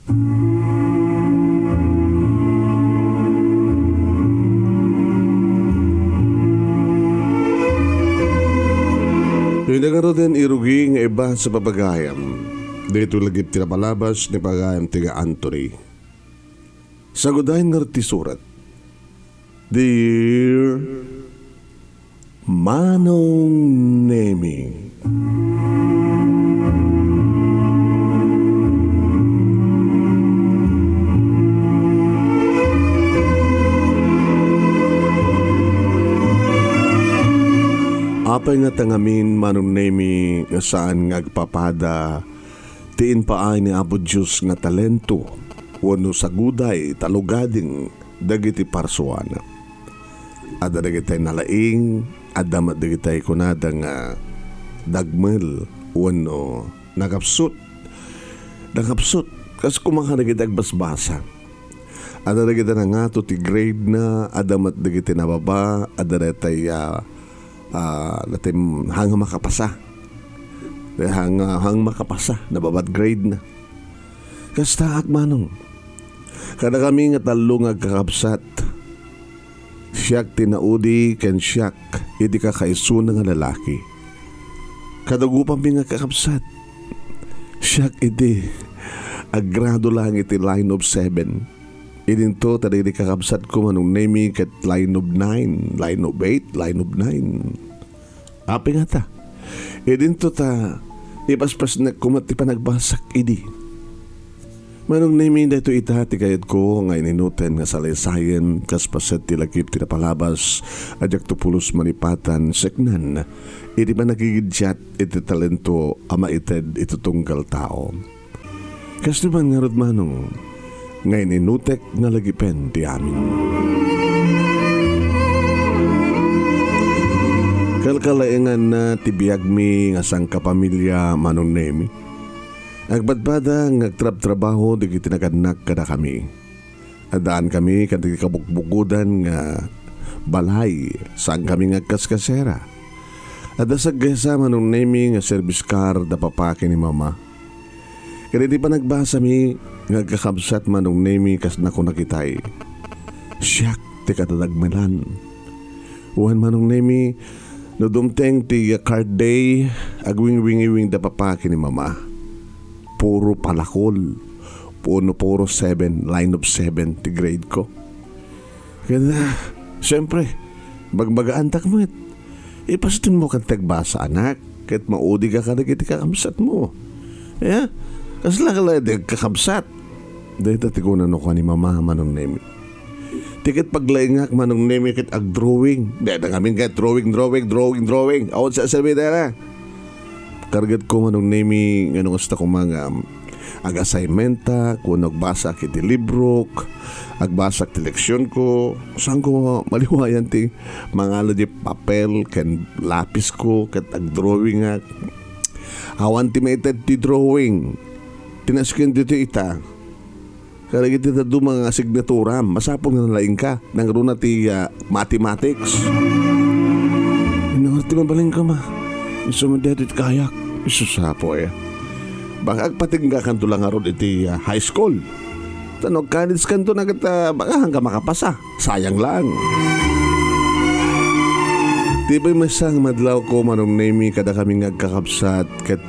Yung nagaro din irugi nga iba sa papagayam. Dito LAGIP tinapalabas ni pagayam tiga Anthony. Sagudahin nga ti surat. Dear Manong Nemy, apay nga tangamin Manong Nemy nga saan nga agpapada tiin paay ni Apo Diyos nga talento wano sa guday talugading dagiti parsuana. Ada dagitay nalaing adamat dagitay kunada nga dagmel wano nakapsut kas kumaka dagitay basbasa. Ada dagitay na nga to ti grade na adamat dagitay nababa ada dagitay natin hanga makapasa nababad grade na kasta Manong kada kami nga talo nga kakabsat siyak tinaudi ken siyak iti kakaisuna nga lalaki kadagupang mi nga kakabsat siyak iti agrado lang iti line of 7 idinto taday di kakabsat ko Manong Nemy ket line of 9 line of 8 line of 9 api nga ta idinto ta ipaspas na kumati pa nagbasak idi Manong Nemy dito itati kayat ko nga ininuten nga salaysayen kaspaset ti LAGIP tinapalabas adyak tupulos manipatan seknan idi ba nagigidyat iti talento ama ited iti tunggal tao kas naman nga rod Manong nga ininutek nga lagipen ti amin. Kalkalaengan na tibiyag mi nga sang kapamilya Manong Nemy. Agbadbada nga agtrab-trabaho di kitinagadnak kada kami. Adaan kami kanti kabukbukudan nga balay saan kami nga kaskasera. Ada sa gesa Manong Nemy nga service car da papaki ni mama. Kaya di pa nagbasa mi nga kakabsat Manong Nemy kas na ko nakitay. Siyak ti katadagmelan. Uwan Manong Nemy no dumteng ti card day agwing-wingiwing da papaki ni mama. Puro palakol. Puro 7 line of 7 ti grade ko. Kaya siyempre bagbagaan takmet. Ipastin mo kang tagbasa anak kahit maudi ka iti kakabsat mo. Yeah? Kas lakala di kakabsat. Dahil tatikunan ako ni mama Manong Nemy. Tikit paglaingak Manong Nemy kit ag-drawing. Dahil na kami kat drawing. Awad sa sabi na. Kargat ko Manong Nemy nga nung gusto ko mga ag-assignmenta kung nagbasa kiti libro agbasa ti leksyon ko saan ko maliwayan ti mga di papel ken lapis ko ket ag-drawing nga awan ti maited ti drawing tinaskin dito ita kaya iti tado mga signatura masapong na nalaing ka nang runa ti mathematics inuhar ti mabaling ka ma iso mo dito kayak iso sapo baka agpatingga kanto lang aron iti high school tanog college kanto na kita baka hanggang makapasa sayang lang di ba masang madlaw ko Manong Nemy kada kami ngagkakabsat ket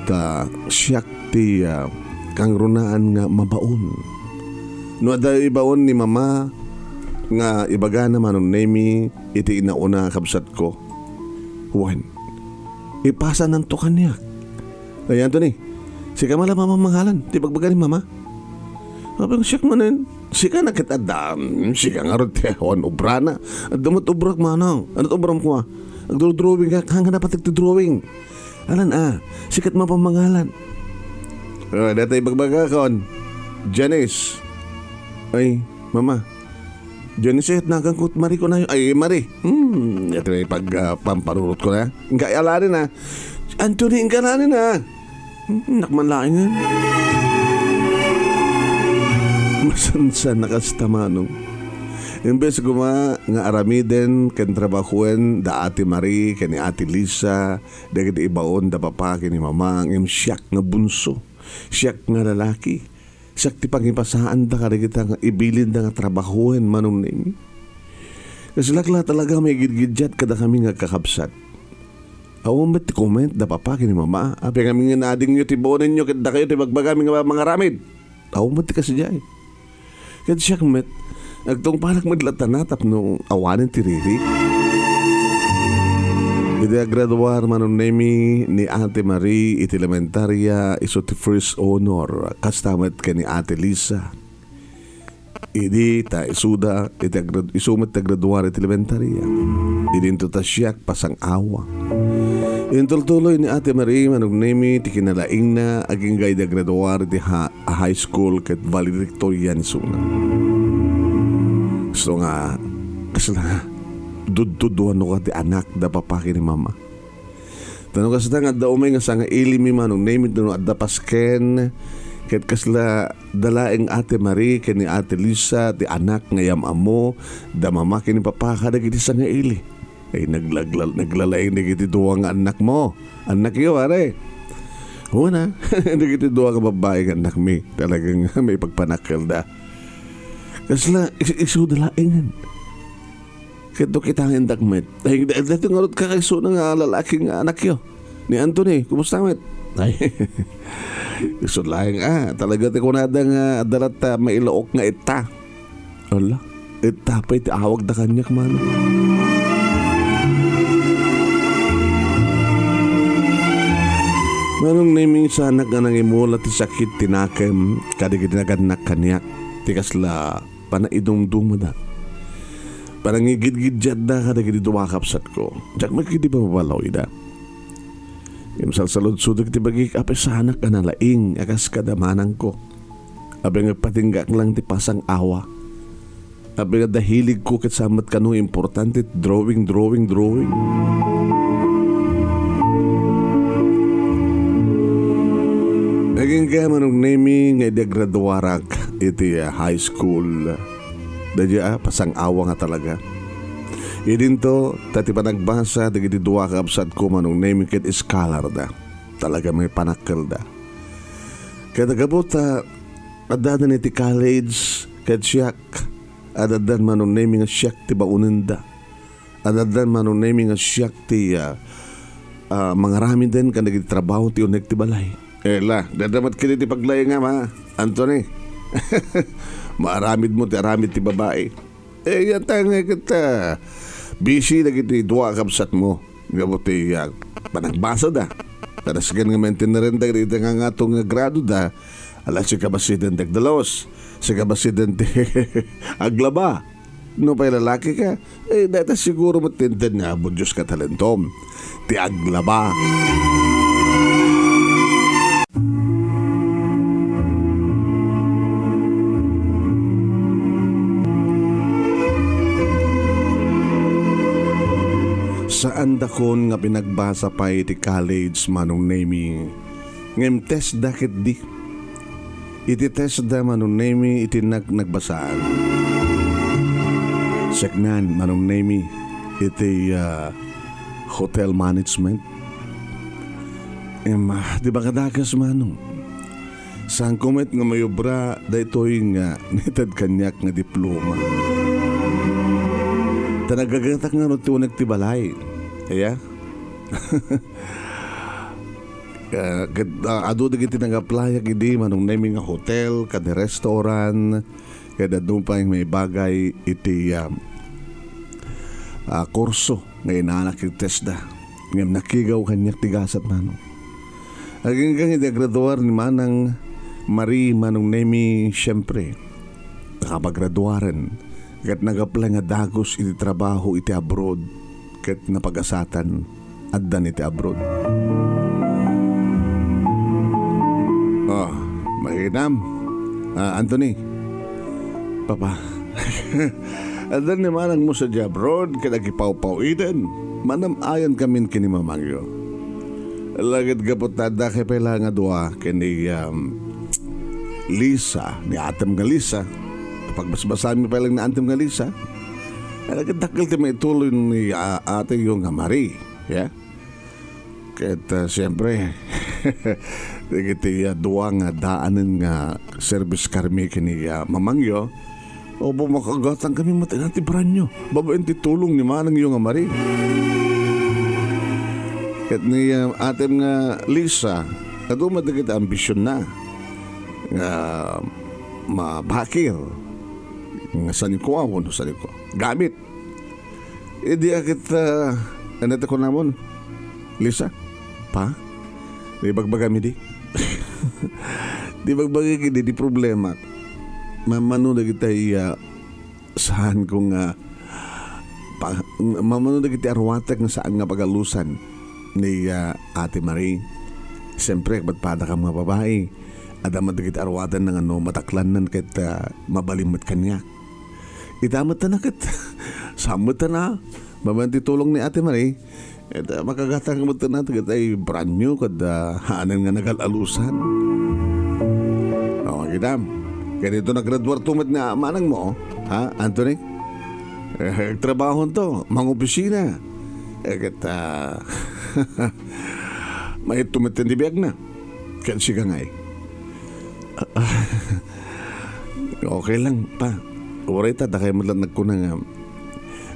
siyak ti kang runaan nga mabaon no ada ibaon ni mama nga ibaga na Manong Nemy iti inauna kabsat ko huwan ipasa nanto kanya ayan to ni sika mala mama mangalan ti bagbaga ni mama apang siyak manen sika nakitadam sika nga ron ti awan ubrana at damot ubrak Manong anot ubram ko nagdrawing ka hanga dapat nagdrawing alan sikat mapamangalan datay bagbaga kon Janice ay mama Janice nagangkot Mari ko na yun ay Mari ito na pagpamparurot ko na nga alarin Anthony nga alarin nakmanlain nga masansan nakasta Manong imbes kuma nga aramiden ken trabahuen da ati Mari ken ni ati Lisa dagiti ibaon da papaki ni mama ang siyak nga bunso siyak nga lalaki Siyak ti pangipasaan da kada kita nga ibilin da nga trabahuin Manong Nemy. Kasi lakla talaga may gidgidyat kada kami nga kakabsat. Awan ba't ti comment da papaki ni mama? Api kami nga nading nyo tibonin nyo kada kayo ti bagbagami nga mga ramid. Awan ba't ti kasi jay? Kad siyak met, agtong palak madlatanatap nung awanin ti Riri. Iti graduar Manong Nemy ni Ate Marie iti elementarya iso ti first honor kastamat ka ni Ate Lisa. Idi ta isuda iti isumat ta graduar iti elementarya. Idinto ta siyak pasang awa. Intultuloy ni Ate Marie Manong Nemy ti kinalaing na aging gay da graduar iti high school ket valedictorian suna. So nga kasla dudduduan no ka ti anak da papaki ni mama. Tanong kasi nga da umay nga sa nga ilimi Manong Nemy no at da pasken ket kasla dalaeng Ate Marie ken ni Ate Lisa ti anak nga yamamo da mama ken ni papaka dagiti sa nga ili. Ay naglalaing dagiti duwa nga anak mo. Anak yo are. Una, dagiti duwa ka babae nga anak mi. Talagang may pagpanakal da. Kasla isu dalaengan. Kito kita ang dagmet. Ay, dati nga ka kayso ng lalaking anak yo. Ni Anthony, kumusta met? Ay, iso lang talaga ti kunada nga adalat mailook nga ita. Ala, ita pa iti awag da kanyak man. Manong Nemy sana nga nangimula ti sakit tinakem kadigid naganak kanyak. Tikasla panaidong-dong da. Parang igid-gidyad da kada gidi dumakapsat ko. Diyak magkidi pa mabalaw ida. Yung salsalod-sudag ti bagik ape sa anak ka nalaing akas kadamanang ko. Abe nga patinggak lang ti pasang awa. Abe nga dahilig ko kat samat ka no importante drawing. Naging kaya Manong Nemy nga idegraduarag iti high school. Dadya pasang awa nga talaga. Idinto tati pa nagbasa dagiti duwa ka absat ko Manong Nemy ket scholar da. Talaga may panakkel da. Kaya nagabot adadan iti college ket siyak adadan Manong Nemy nga siyak ti baunin da. Adadan Manong Nemy nga siyak ti mga ramin din kan nagiti trabaho ti unek ti balay. Dadamat kini ti paglay nga ma Anthony. Maaramid mo ti aramid ti babae. Yan tayo nga kita busy na kiti duwa kapsat mo. Gabot ti panagbasa da. Tarasgan nga maintain na rin dahil nga nga itong grado da. Alas si kabasiden dagdalos. Si kabasiden ti aglaba. No pa'y lalaki ka, data siguro matintin nga abot Diyos ka talentom. Ti aglaba. Saan dakon nga pinagbasa pa iti college Manong Nemy. Ngem test dakit di. Iti test da Manong Nemy iti nagbasaan. Seknan Manong Nemy iti hotel management. Di ba kadakas Manong? Saan kumet nga mayobra daytoy nga nitad kanyak nga diploma. Tanagagatak nga no tiwanag ti balay. Kaya? Ado da giti nag-apply agidi Manong Nemy nga hotel, kada restaurant, kada doon pa yung may bagay iti kurso nga inaanak yung test da. Ngam nakigaw kanyak tigasat Manong. Aging kang graduar ni Manang Marie Manong Nemy siyempre nakapag-graduaran. Kat nag-apply nga dagos iti trabaho iti abroad kat napag-asatan addan iti abroad. Mahinam. Anthony. Papa. Addan ni manang mo sa abroad kat nagipaw-paw-idan. Manam ayan kamin kini mamangyo. Lagad gapot tada kay pala nga dua kini Lisa, ni atam nga Lisa. Pagbasbasan mo pa lang na antim nga Lisa, nagdakil ti may tuloy ni ate yung Marie. Yeah? Kahit siyempre, Dagiti duwa nga daanan nga service karmi kini mamangyo. O bumakagatan kami matinati branyo. Babaen ti tulong ni manang yung amari. Kat ni atem nga Lisa, kaduma dagiti ambisyon na. Nga mabakir. Nga sanin ko awon, sanin ko. Gamit. Di akit, anata ko namon, Lisa, pa? Di bagbagami di? Di bagbagami di problema. Mamano na kita saan kong mamano na kita arwatek na saan nga pagalusan ni Ate Marie. Siyempre, ba't pada ka mga babae? Adamat na kita arwatan ng mataklanan kita mabalimot kanya. Itamat na kita. Samot na. Mamanti tulong ni Ate Marie. Makagatang mo na kita ay brand new kada haanan nga nagalalusan. O, kita. Kaya dito nag-graduate tumad na manang mo, ha, Anthony? Trabaho to, mga opisina. Kata, may tumad na biyag na. Kaya siya ngay. Okay lang, pa. Uray ta, takay mo lang nagkunang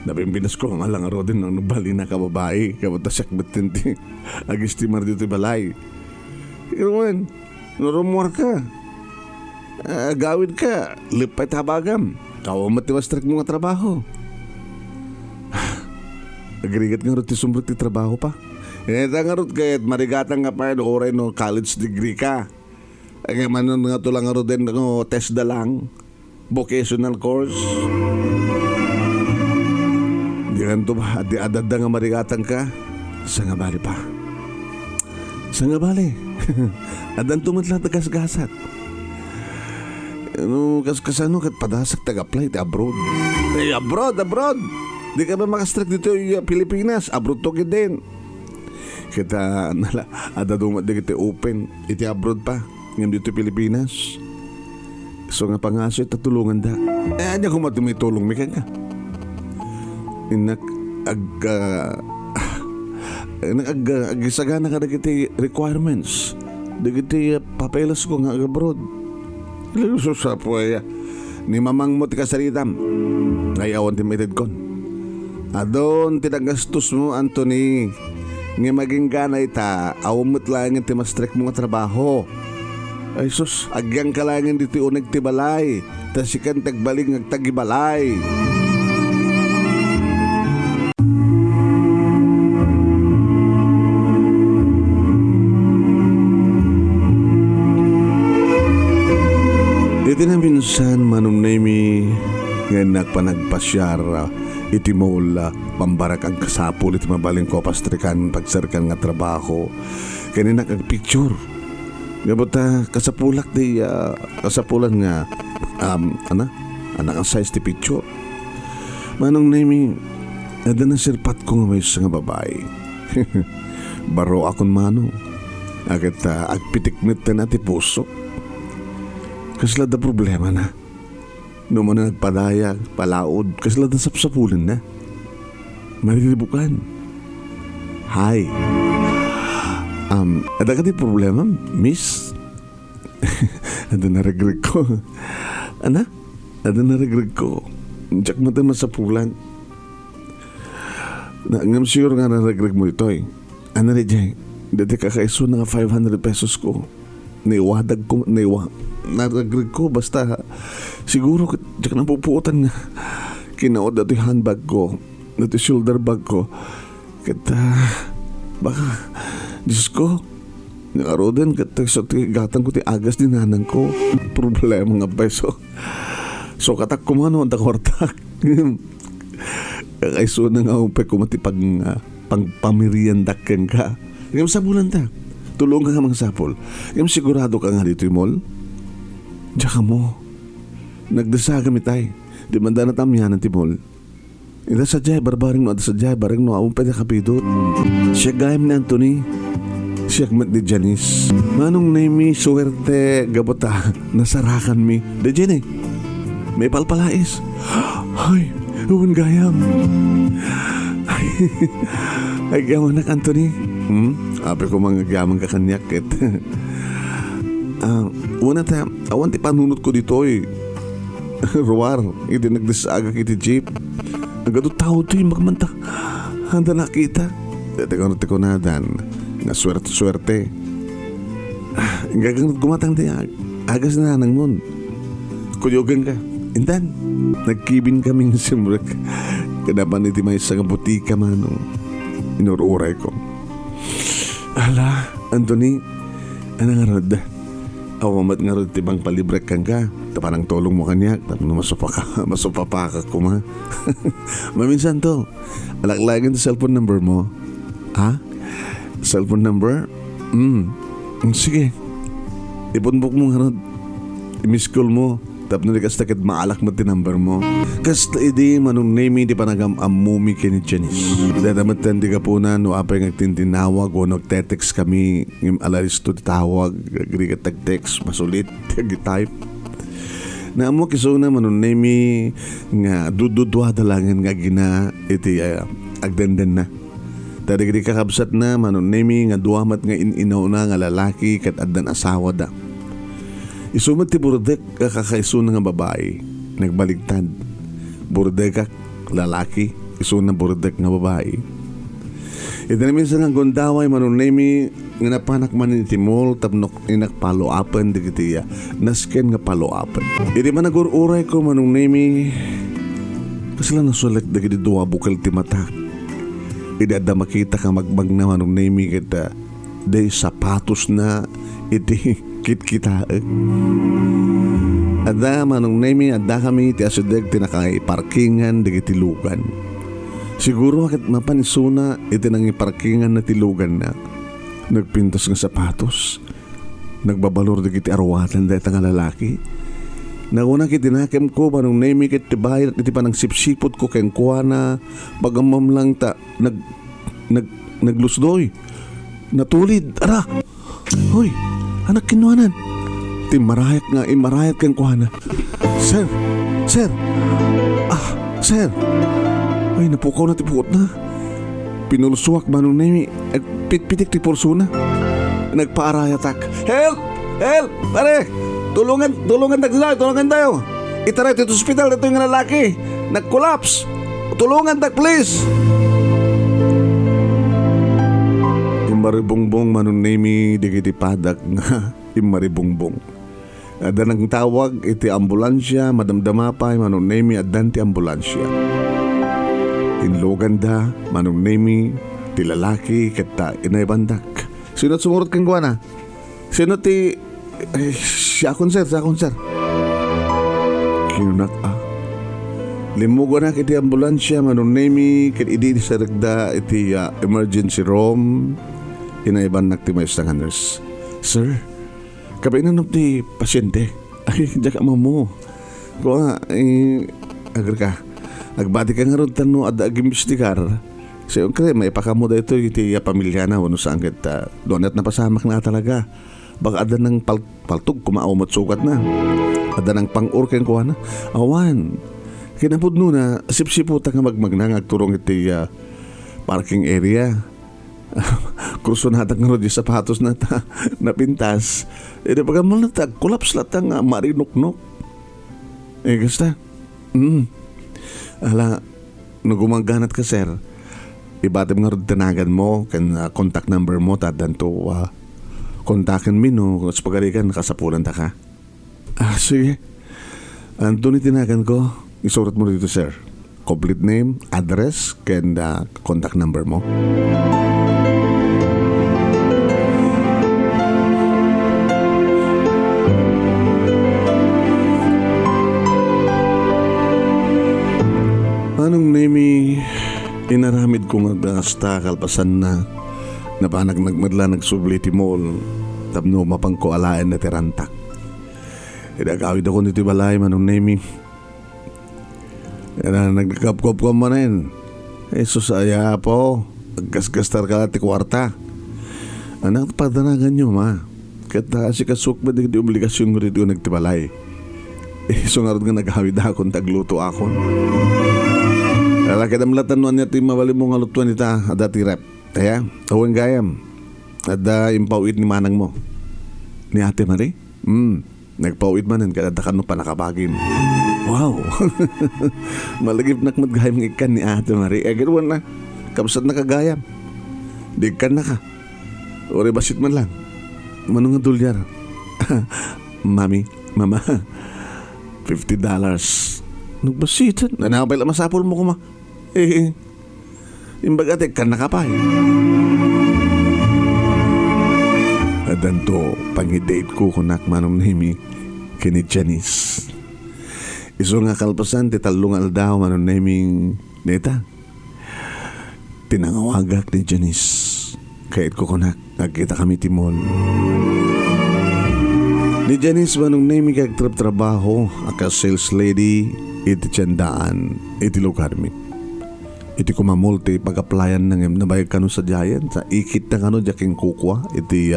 nabimbinas ko ang alang aro din ng nubali na kababae. Kapata sakbatin agistimar dito balay. Pero man, narumor ka. Gawin ka, lipay tabagam. Kawa matiwastrak mo nga trabaho. Agrigat nga rin ti sumbrot ti trabaho pa. Eta nga rin kahit marigatan nga pa yun oray no college degree ka. Ang manon nga to lang nga rin no test da lang. Vocational course. Di nga to ba, di adad nga marigatan ka. Sa nga bali pa. Sa nga bali. Adan tumatla tagas-gasat. Kasano kat padasak tag-apply ti abroad. Abroad. Di ka ba makastrike dito yung Pilipinas? Abroad to din. Kita ada dumat di kita open iti abroad pa. Ngayon dito Pilipinas. So nga pangaso itatulungan da. Anya kung matumitulong mi ka. Agisagana ka na kiti requirements. Di kiti papelas ko nga abroad. Luso sa puya ni mamang mo ti kasaritam ngayawan ti maited kon adon tinagastos mo Anthony nga maging ganay ta awamot lang ti mastrek mo nga trabaho ay sus agyang kalangan dito unag ti balay ta sikan tagbaling agtagibalay. Iti na minsan Manong Nemy nga nagpanagpasyar iti mall pambarak ang kasapul iti mabaling ko pastrikan pagsarkan nga trabaho kaya nagpicture nga bata kasapulak di kasapulan nga anak ang size ti picture. Manong Nemy ada na sirpat ko nga may nga babae. Baro akon manong agad agpitikmit na ti puso. Kasla da problema na. No mo na nagpadayag, palaod, kasla da sapsapulan na. Marilibukan. Hi. Ada ka di problema, miss? Ada na regret ko. Ana? Ada na regret ko. Diyak mo tayo masapulan. Ngam sure nga na regret mo ito eh. Ano rin dyan? Dati kakaiso na nga 500 pesos ko. Naiwadag ko, naragrig ko basta siguro diyak na pupuutan nga kinaod dati handbag ko dati shoulder bag ko kata baka Diyos ko nakarodan kata so gatang ko ti agas din nanang ko problema nga beso so katak ko man ang takortak kakaiso na nga upay ko matipag pangpamirian dakkan ka ngam sa bulan ta tulong ka nga mga sapol. Yung sigurado ka nga dito yung mall. Diyan ka mo. Nagdasa kami tayo. Di man na tamyan ang timol. Ila sa jay, barbaring no. Ada sa jay, barang no. Awang pwede kapidot. Siya gayam ni Anthony. Siya kmat ni Janice. Manong Nemy, suwerte, gabota. Nasarakan mi. Da dyan eh. May palpalais. Ay, huwag gayam. Ay, gaman na Anthony. Ape ko mga gaman ka kanyak ket. Una ta, awan ti panunot ko dito Ruar, iti nagdisaga kiti jeep. Nagado tao to magmanta. Handa nakita. Teka ko na dan. Nga swerte. Gagang gumatang di agas na nang mon. Kuyogan ka. Intan, nagkibin kaming simrek. Kadapan iti may isang butika manong inururay ko. Ala, Anthony, anang arod? Awamat nga rod tibang palibrek kang ka. Tapanang tulong mo kanyak. Tapos masupapaka ko ma. Maminsan to, alaklagan sa cellphone number mo. Ha? Cellphone number? Sige. Ipunbok mo nga rod. I-miss call mo. Tapos nalikas takit maalak mo tinumber mo. Kasta idi Manong Nemy di panagam amumi kini Janice. Dadamatan di ka po na no apay nagtintinawag o nagtetext kami ng alaris to tawag. Agri ka tag-text masulit. Tag-type. Na mo kiso na Manong Nemy nga dududwa dalangan nga gina iti agdandan na. Tadi kakabsat na Manong Nemy nga duwamat nga inaw na nga lalaki kat addan asawa da. Isumat ti burdek kakaiso nga babae. Nagbaligtad. Burdek lalaki. Iso na burdek nga babae. Ito na minsan ang gondaway Manong Nemy nga napanak man ni Timol tapnok inakpalo-apan di kitiya. Nasken nga palo-apan. Iti man nagururay ko Manong Nemy kasi lang nasulat da kiti duwa bukal ti mata. Idada makita ka magbag na Manong Nemy kita day sapatos na iti kit-kita. Ada Manong Nemy, ada kami ti asideg tinakay parkingan di tilugan. Siguro akit mapanisuna iti nang parkingan na tilugan na. Nagpintos ng sapatos. Nagbabalor di kiti arwatan dahil nga lalaki. Nauna kiti nakem ko Manong Nemy kiti bayad iti panang sipsipot ko keng kuha na bagamam lang ta naglusdoy. Natulid. Ara! Hoy! Anak kinuanan. Marahayat nga, marahayat kang kuhana. Sir! Sir! Sir! Ay, napukaw na tipukot na. Pinulsuwak Manong Nemy. Pitpitik ti pulso na. Nagpaarayatak. Help! Help! Pare! Tulungan tayo. Itaray dito sa hospital. Ito yung lalaki. Nag-collapse. Tulungan tak, please! Imaribongbong Manong Nemy di kiti padak nga imaribongbong. Ada nang tawag iti ambulansya madamdamapay Manong Nemy adan ti ambulansya. Inlogan da Manong Nemy ti lalaki kata inaybandak. Sino sumurot kang guwana? Sino ti siya akon sir. Kinunak limugo na iti ambulansya Manong Nemy ket idi sa regda iti emergency room. Inaiban naktimayos ng nurse. Sir, kabainan ti pasyente. Ay, diya ka mo. Kung agar ka. Agbati ka nga ron tano at agimistikar. Siyempre, may pakamo da ito iti pamilya na. Wano saan kita. Doon at napasamak na talaga. Baka ada ng paltog kumaawmat sukat na. Ada ng pang-urken kuha na. Awan. Kinapod na sip-siputa nga magmagnang agturong iti parking area. Kurso natak nga rin yung sapatos na napintas. Edi pagka malatag, kulaps latang marinuknok. Gasta. Ala, nagumaganat ka sir. Ibatim nga rin tanagan mo, kan contact number mo, tadan to kontakin mi no, sa pagarikan, nakasapulan ta ka. Sige. Anthony tinagan ko, isurat mo dito sir. Complete name, address, and contact number mo. Manong Nemy, inaramid ko nga basta kalpasan na napanag nagmadla nagsubli ti mall tapno mapangko alaen na tirantak. Idagawid ako nito balay Manong Nemy. Nagkapkop ko manin. Susaya po. Agkas-gastar ka ti kwarta. Anak padanagan nyo ma. Kata si kasuk ba di obligasyon ko rito nagtibalay. Sungarod nga naghawid akon tagluto akon. Lalaki damlatan nuan niya ti mawali mong alutuan nita dati rep. Kaya, tawang gayam. At impawit ni manang mo. Ni Ate Marie? Nagpawit manin kadadakan no pa nakabagim. Wow! Malagip nak magayam ng ikan ni Ate Marie. Ganoon na. Kabsat na kagayam. Digkan na ka. Uri basit man lang. Manong nga dolyar. Mami, mama, $50. Nagbasitan. Nanapay lang masapol mo kuma. Imbaga kan na ka pa. Adan to, pang-date ko kunak Manong Nemy kini Janice. Iso nga kalpasan, titalungal daw Manong Nemy neta. Tinangawagak ni Janice. Kahit ko kunak, nagkita kami timon. Ni Janice Manong Nemy kagtrab-trabaho, aka sales lady, iti tiyandaan, iti LAGIP. Iti kumamulti pag-applyan ng nabayag kano sa Giant sa ikit na kano jaking kukwa iti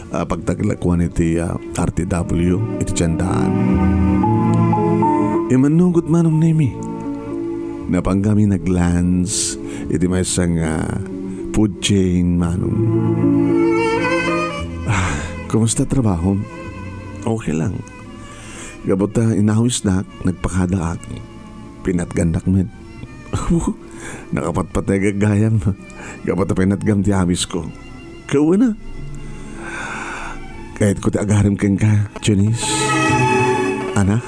pagtaglakwan iti RTW iti tiyandaan. Imanugot Manong Nemy napanggami naglands iti may isang food chain Manong. Kumusta trabaho? Okay lang. Gabot inahawis na nagpakadaak pinatgandak med. Nakapatpatay gagayam. Gabot pinatgam ti amis ko. Kawa na. Kahit ko ti agarim keng ka, Janice. Anak.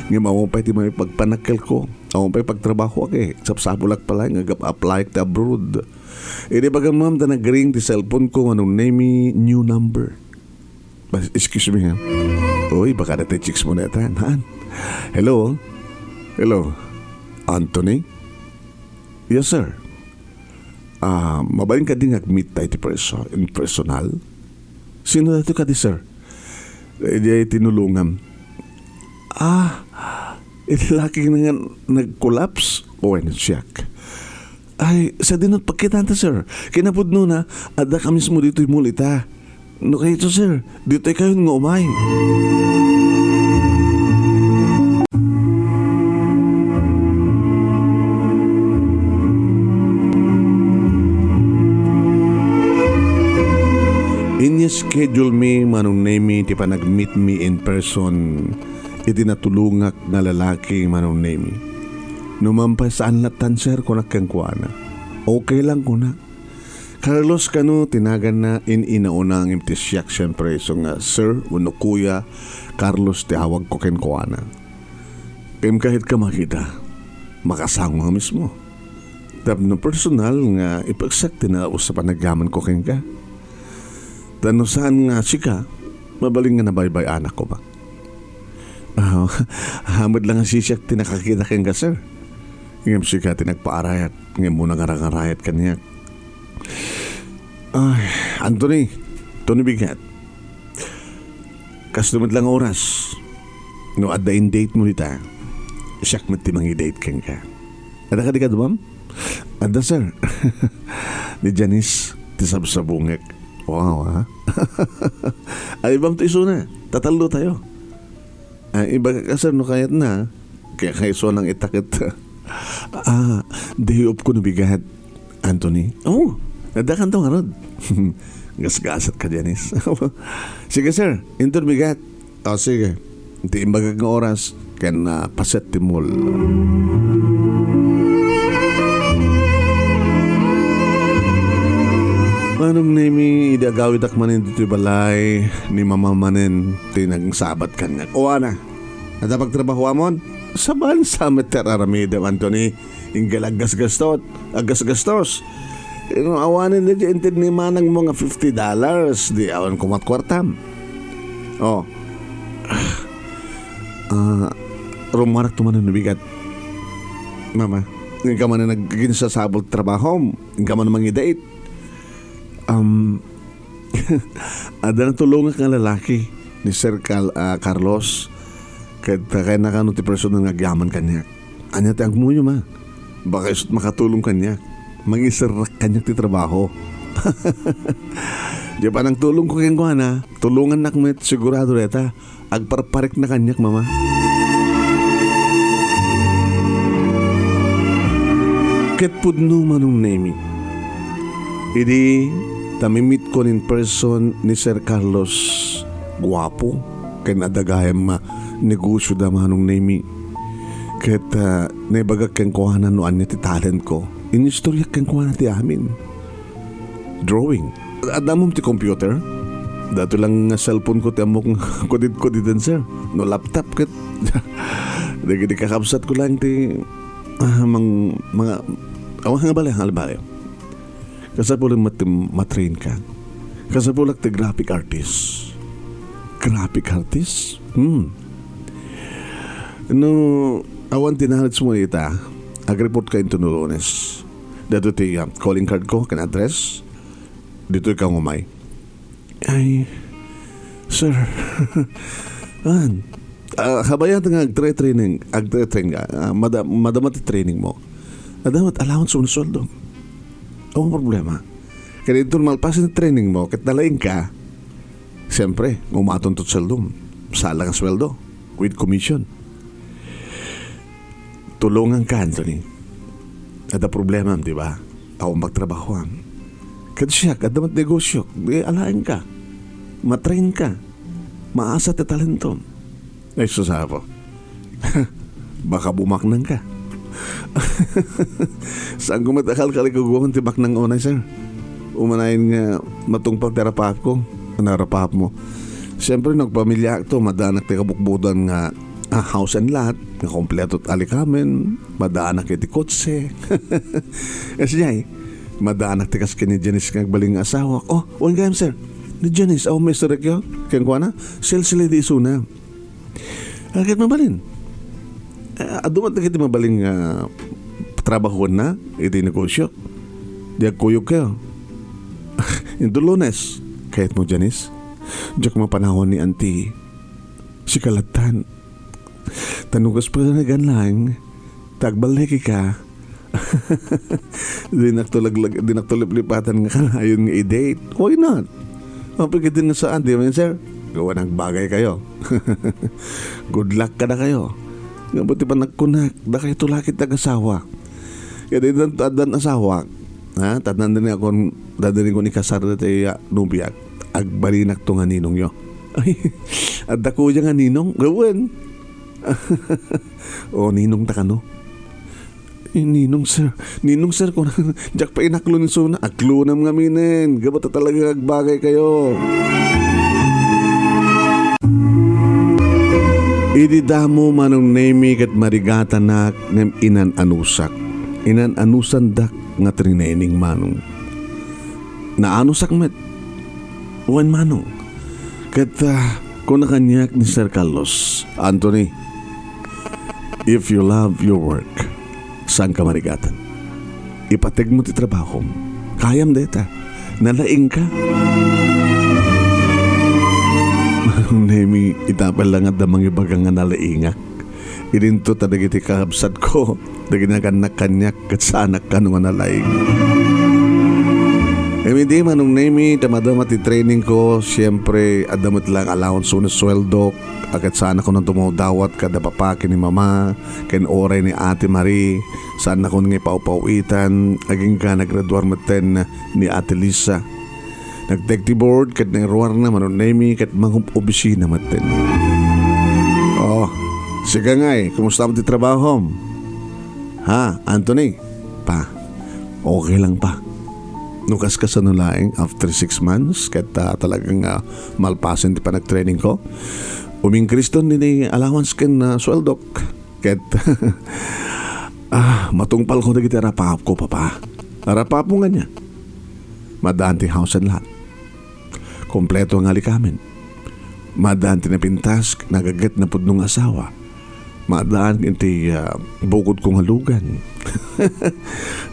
Nga mawapay ti may pagpanakal ko. Mawapay pagtrabaho ako Sapsapulak pala nag-apply ti abroad. Di bagang ma'am ta nag-ring ti cellphone ko Manong Nemy new number. Excuse me ha. Uy, baka natin chicks mo na ito. Hello? Hello? Anthony? Yes, sir. Mabaling ka din nag-meet tayo in personal? Sino na ito ka di, sir? Di ay tinulungan. Laki na nga nag-collapse? Nag-check. Ay, sa dinot pagkitanta, sir. Kinapod no na, ada ka mismo dito yung mulita. No kayo ito, sir. Dito kayo nga umay. Schedule me Manong Nemy ti pa nag-meet me in person iti natulungak na lalaki Manong Nemy. Numampay saan latan sir kunak kang kuana. Okay lang kunak. Carlos kano tinagan na inauna ang imtisyak siyempre so nga sir uno kuya Carlos ti hawag ko ken kuana. Kaya kahit ka makita makasang nga mismo. Tap na personal nga ipagsakti na usapan nagaman ko ken ka. Tano saan nga sika, mabaling nga nabaybay anak ko ba? Hamad lang ang sisyak tinakakita kang ka, sir. Ngam sika tinagpaarayat, ngam muna ngarang-arayat kanya. Ay, Anthony, Tony Bigat. Kastumad lang oras. No, adain date mo nita. Siyak mat timang i-date kang ka. Ada ka di ka dumam? Ada, sir. Ni Janice, tisabsabungek. Wow, ha? Ay, ibang iso na. Tatalo tayo. Ay, iba ka sir, no kayat na. Kaya kayo so nang itakit. Day off ko nabigat, Anthony. Nadakan to nga rod. Gasgasat ka, Janice. Sige, sir. Inton bigat. Sige. Hindi imbagag nga oras. Kaya na paset timul. Manong Nemy, idagawid ak manin dito balay ni mama manin tinagsabat kanya. O ana, nata pagtrabaho amon? Saban sa meteraramida, Anthony. Inggal agas-gastos. Awanin na dyan ni manang mga $50. Di awan kumat-kwartam. Rumarak tumanan na bigat. Mama, hindi ka man na nagkinsasabot trabaho. Hindi ka man na mangi-date. Ada na tulungan kang lalaki ni Sir Carlos kaya nakano ti person ng agyaman kanya. Anya ti agmuyo ma. Baka isot makatulong kanya. Mangisarak kanya ti trabaho. Di pa nang tulong ko kayong kuhana, tulungan nakmet sigurado reta. Agparparik na kanyak mama. Ket pudno Manong Nemy. Idi, tamimit ko in person ni Sir Carlos. Guwapo. Kaya nadagayam negosyo da Manong Nemy. Kaya naibagag kang kuhanan noan niya ti talent ko. Inistorya kang kuhanan ti amin. Drawing. Adamom ti computer. Dato lang cellphone ko ti amok kodid-kodidan sir. No laptop kat. Dagi kakabsat ko lang ti mga hangbali. Kasi po lang matrain ka. Kasi po lang ti graphic artist. Graphic artist? No, awan tinalit mo ita. Ag-report ka into Lunes. Dato ti calling card ko, kan address. Dito ikaw ngumay. Ay, sir. Habayan nga ag-training ka. Madamat training mo. Madamat allowance mo na soldo. Ang problema. Kaya ito malpasin na training mo, kat nalaing ka, siyempre, umatong tot sweldo. Salang ang sweldo. With commission. Tulungan ka, Anthony. Ada problema, di ba? Ako magtrabaho ang. Kaya siya, kadamat negosyo. Alain ka. Matrain ka. Maasa at talento. Ay, susabo. Baka bumaknang ka. Saan ko matakal kalikuguhan tibak ng unay, sir? Umanayin nga matungpang terapap ko. Narapap mo. Siyempre, nagpamilya ito. Madanak ti kabukbudan nga house and lot. Nga kompleto at alikamen. Madanak iti kotse. Kasi niya madanak ti kas ni Janice nga baling asawa. Oh, one game, sir. Ni Janice, may sarek yun. Kaya ko na, sila di isuna. Kahit mabalin. Adumat na kita mabaling trabaho na, iti negosyo. Diag kuyog kayo. Yung Lunes, kahit mo, Janice, diyak mapanahon ni auntie, si Kalatan. Tanugas pa na ganlang, tagbalik ka. Di naktulip-lipatan nga ka, ayun nga i-date. Why not? Mapigitin na saan, di ba, sir? Gawa ng bagay kayo. Good luck ka na kayo. Nga buti pa nagkunak, da kayo tulakit nag-asawa. Kaya din tadan asawa, ha? Tadan din ako, dadalhin ko ni kasar na tayo nubiyak. Agbarinak to nga ninong nyo. Ay, at ako dyan nga ninong, gawin. O, ninong ta ka no? Ninong sir, kung jak pa inaklo ni Suna, aklo nam nga minin. Gabata talaga agbagay kayo. Ididamo Manong Nemy kat marigatan nak ng inan-anusak. Inan-anusan dak nga trinening manong. Naanusak met. Uwan manong. Kat kung nakanyak ni Sir Carlos, Anthony, if you love your work, saan ka marigatan? Ipatig mo ti trabaho. Kayam deta. Nalaing ka. Manong Nemy, itapal lang at damang ibagang nga nalaingak. Irinto tadag iti kakabsat ko. Dagi na kanak-kanyak kat sa anak ka nung nalaing. Hindi Manong Nemy, tamadama ti training ko. Siyempre, adamot lang allowance na sweldo. Agad sana ko nang tumawdawat kada papaki ni mama. Ken oray ni Ate Marie. Sana ko nang ipaupawitan. Aging ka nagraduar maten ni Ate Lisa. Nag-tech board kat nangruar na Manong Nemy kat mga obisina maten. Oh, sige nga kumusta mo ti trabaho? Ha, Anthony? Pa, okay lang pa. Nukas ka sa nulaing after 6 months kat talagang malpasan ti pa nag-training ko. Umingkriston din allowance ken sweldok kat matungpal ko na kita rapap ko papa. Rapap mo nga niya. Madaan ti house and lot. Kompleto ang alikamen. Madaan ti napintas, nagagat na pudnong asawa. Madaan ti bukod kong halugan.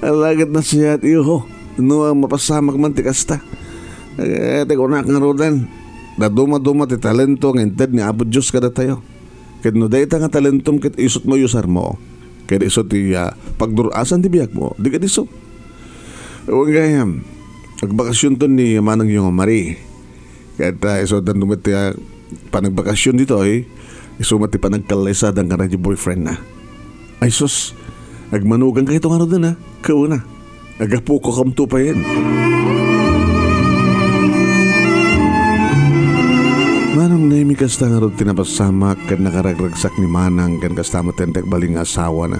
Alagat na siya at iyo. No, mapasamak man ti kasta. Teko na kang rodan. Daduma-duma ti talento ng inted ni Apo Diyos kada tayo. Kaya no dayta nga talentom kit isot mo yusar mo. Kaya isot ti pagdurasan ti biyak mo. Di ka diso. Huwag gayam. Nagbakasyon to ni Manong yung Marie. Kaya isot dan dumit ti panagbakasyon dito isumat ti panagkalaysad ang kanang boyfriend na. Ay sus, agmanugang ka ito nga rodan Kauna. Agapo ko kamto pa yan. Manong Nemy kasta nga ron tinapasamak kan nakaragragsak ni Manang kan kasta matentek baling asawa na.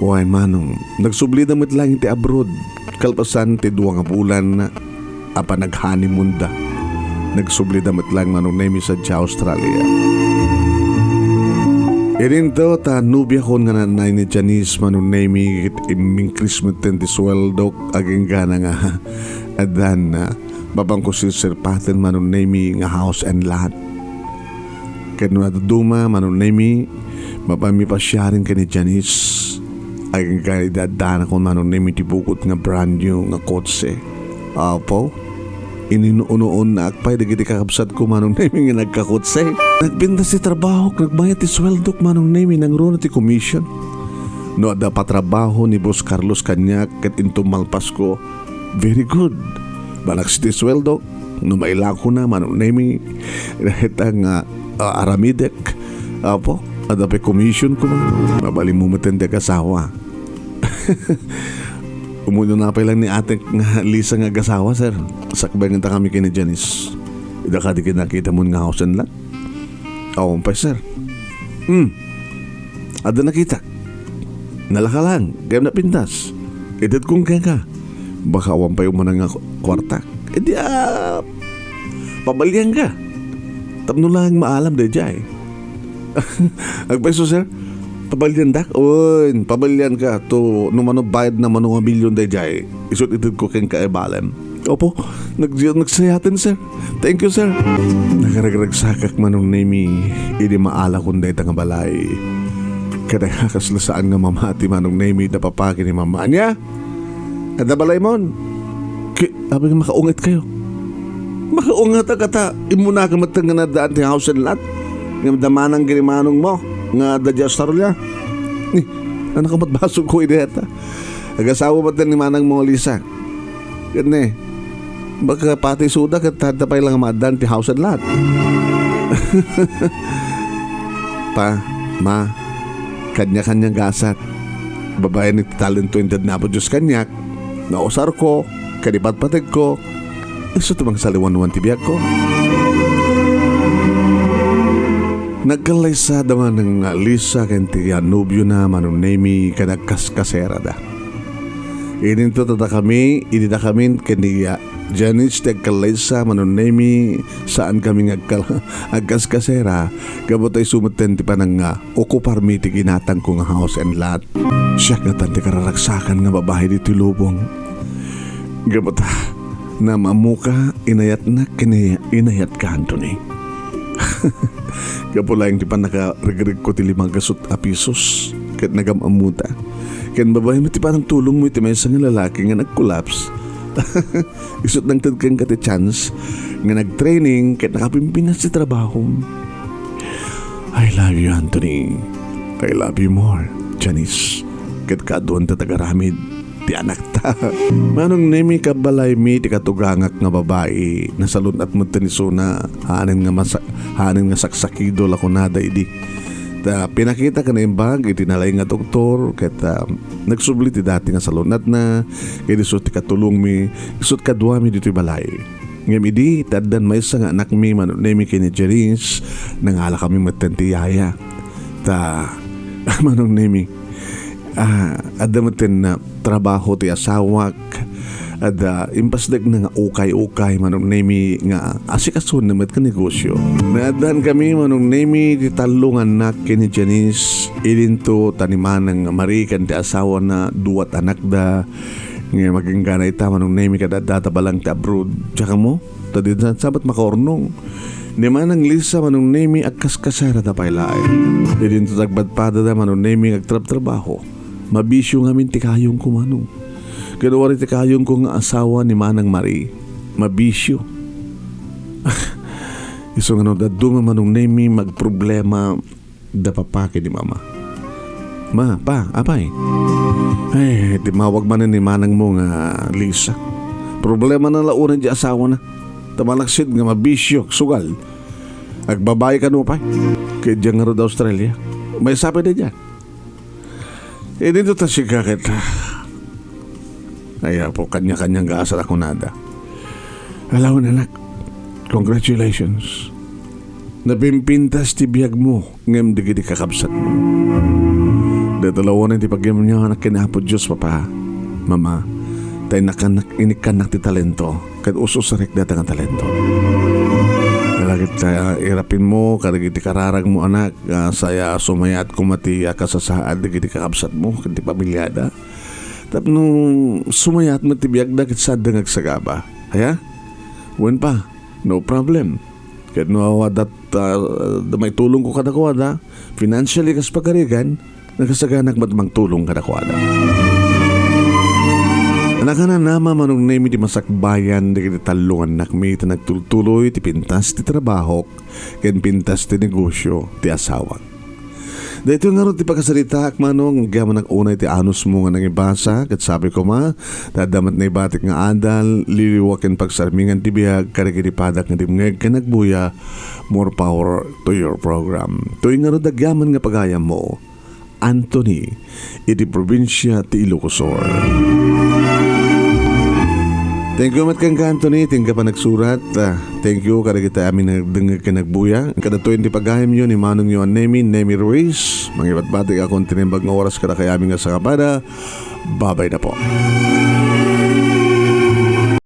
Wain Manong, nagsubli damit lang iti abroad. Kalpasan ti 2 nga bulan na apa nag-honeymoon da. Nagsubli damit lang Manong Nemy sa Australia. Irin to ta nubya kon nga nanay ni Janice Manong Nemy iming Christmas ten ti sweldo aging gana nga adan na babang ko si Sir Paten Manong Nemy nga house and lot. Kaya duma Manong Nemy mapami pa siya rin ka ni Janice aging gana idadana ko Manong Nemy ti bukot nga brand new nga kotse. Apo ininuunoon na akpay dagiti kakabsat ko Manong Nemy nga nagkakotse. Nagbinda si trabaho nagbayad ti sweldo Manong Nemy nang roon ti commission. No ada pa trabaho ni Boss Carlos kanyak kat intumalpas ko. Very good. Balak si ti sweldo no mailako na Manong Nemy itang aramidek. Apo ada pa commission ko mabali mo matenda kasawa. Umuno na pa lang ni ate nga Lisa nga gasawa, sir. Sakbay nga kami kini Janice. Ida ka di kinakita mo nga house and lot. Awang pa, sir. Ada nakita. Nalaka lang. Kaya napintas. Edad kong kaya ka. Baka awang pa yung manang kwarta. Edi pabalyan ka. Tapno lang maalam de jay. Agpaiso, sir. Pabalyan dak? Oy, pabalyan ka to numano bayad na manong milyon day jay. Isut itid ko keng kaibalem. Opo, nagsayatin sir. Thank you sir. Nakaragsagsakak Manong Nemy, hindi maala kung day tanga balay. Kada kakaslasaan nga mamati Manong Nemy na papaki ni mama niya. Kada balay mon. Abi nga makaungat kayo. Makaungat kata imuna ka matang nga nadaan ti house and lot. Nga damanang ginimanong mo. Nga dadya Australia. Ano ka matbasog ko ideta? Agasawa ba din ni Manang mo Lisa? Yan baka pati suda kat tadapay lang maadan ti house and lot. Pa, ma, kanya-kanyang gasat. Babae ni Talento indad na po Diyos kanyak. Nausar ko, kanipat-patag ko. Iso tumang saliwan-wan tibiyag ko. Nagkalaysa naman ng Lisa kenti nobyo na Manong Nemy kanagkaskasera da. Ininto tata kami, inita kami kaniya Janice nagkalaysa Manong Nemy saan kami agkaskasera gabot ay sumuten ti pa ng okupar mi ti ginatang ko nga house and lot. Siya nga tanti kararagsakan nga babae dito lubong. Gabot na mamuka inayat na inayat ka Anthony. Kapula yung di pa nakaregrig ko ti 5 pisos kat nagamamuta. Kan babae mo ti pa ng tulong mo iti may isang lalaki nga nag-collapse. Isot ng tadkang kati chance nga nag-training kat nakapimpinas si trabaho. I love you Anthony. I love you more Janice. Kat kaduan tatagaramid ti anak ta. Manong Nemy kabalay mi ti katugangak nga babae na salun at magtaniso na hanin nga saksakido lakonada idi. Ta pinakita ka na yung bag itinalay nga doktor ket nagsubli ti dati nga salunat na kay disot ti katulong mi isut kadwa mi dito balay. Ngem idi taddan may sa nga anak mi Manong Nemy kini Janice nangala kami matentiyaya. Ta Manong Nemy adamaten na trabaho ti asawak impasdag na nga ukay-ukay Manong Nemy nga asikason naman ka negosyo. Naadaan kami Manong Nemy ti talungan na kini Janice ilinto taniman ng marikan ti asawa na 2 anak da nga maging ganay ta Manong Nemy kadadata balang ti abroad. Tsaka mo tadidan sabat makaornong ni Manang Lisa Manong Nemy agkaskasara da pailay. Ilinto tagbadpada da Manong Nemy agtrab-trabaho. Mabisyo nga min ti kayong ko Manong. Kanuwari ti kayong ko nga asawa ni Manang Marie. Mabisyo. Iso nga no dadu nga Manong Nemy magproblema da papake ni mama. Ma, pa, apay. Ay, timawag man ni Manang mo nga Lisa. Problema na launan di asawa na. Tamalaksid nga mabisyo, sugal. Agbabay ka no pa. Kaya dyan nga ro da Australia. May sabi na dyan. Dito ta si kakit. Ay po kanya-kanyang gaasar ako nada. Alaw anak, congratulations. Napimpintas ti biyag mo ngem digidi kakabsat mo. Datalawa na ti pagyam niya anak kinapo Diyos papa. Mama, tayo nakanak inikanak ti talento. Kad uso sa rek data nga talento. Kalagit irapin mo, kalagit ti kararag mo anak, saya sumayat kumati kasasaad digidi kakabsat mo, kanti pamilyada. Tap nung sumayat mo ti biyag dakit sad dangag sagaba. Haya? Wen pa, no problem. Kahit nawawadat may tulong ko kadakwada, financially kas pagkarigan, nagkasaganak ba't magtulong kadakwada. Anak na nama Manong Nemy ti masakbayan di talungan nakmi ti nagtultuloy ti pintas ti trabaho ken pintas ti negosyo ti asawa. Dito nga ron ti pagkasalita ak Manong gaman unay ti anus mo nga nangibasa ket sabi ko ma dadamat na ibatik nga adal liliwaken pagsarmingan ti biyag karigiripadak nga dimngeg ken nagbuya more power to your program. Tuwi nga ron dagyaman nga pagayam mo Anthony iti probinsya ti Ilocosur. Thank you mat kang Anthony, tingka pa nagsurat. Thank you kada kita amin nagdengeg ka nagbuya. Kada 20 pagahim yun ni Manong Nemy Ruiz. Mangibat-batik akong tinimbag nga oras kada kay amin nga sa kapada. Babay na po.